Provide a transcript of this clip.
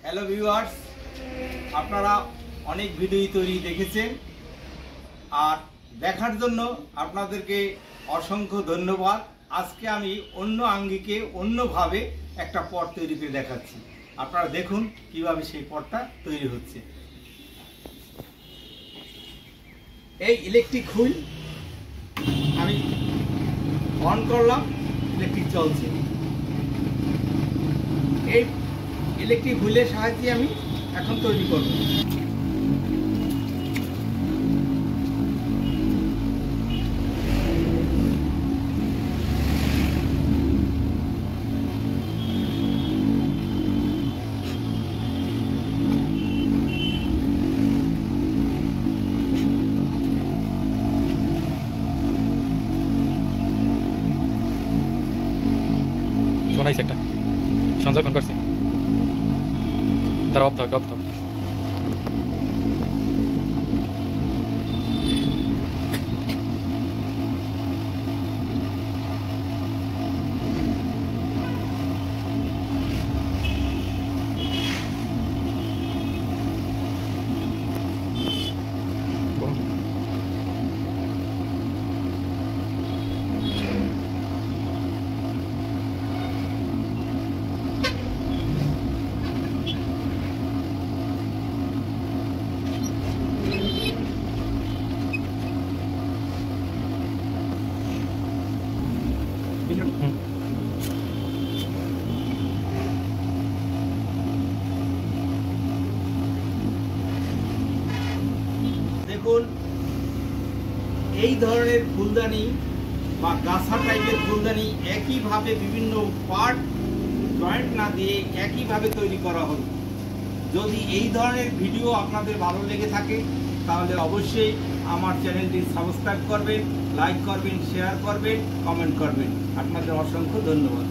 Hello viewers, আপনারা অনেক video তৈরি দেখেছেন আর দেখার জন্য আপনাদেরকে অসংখ্য ধন্যবাদ। আজকে আমি অন্য আঙ্গিকে অন্যভাবে একটা পট তৈরি করে দেখাচ্ছি। আপনারা দেখুন কিভাবে সেই পটটা তৈরি হচ্ছে। এই ইলেকট্রিক হুইল আমি অন করলাম, ইলেকট্রিক চলছে। এই ইলেকট্রিক হুইলের সাহায্যে আমি এখন তৈরি করব। শোনাইছে একটা সঞ্জয় ফোন করছি, তার অফ থাক। দেখুন, এই ধরনের ফুলদানি বা গাছা টাইপের ফুলদানি একইভাবে বিভিন্ন পার্ট জয়েন্ট না দিয়ে একইভাবে তৈরি করা হলো। যদি এই ধরনের ভিডিও আপনাদের ভালো লেগে থাকে তাহলে অবশ্যই আমার চ্যানেলটি সাবস্ক্রাইব করবেন, লাইক করবেন, শেয়ার করবেন, কমেন্ট করবেন। আপনাদের অসংখ্য ধন্যবাদ।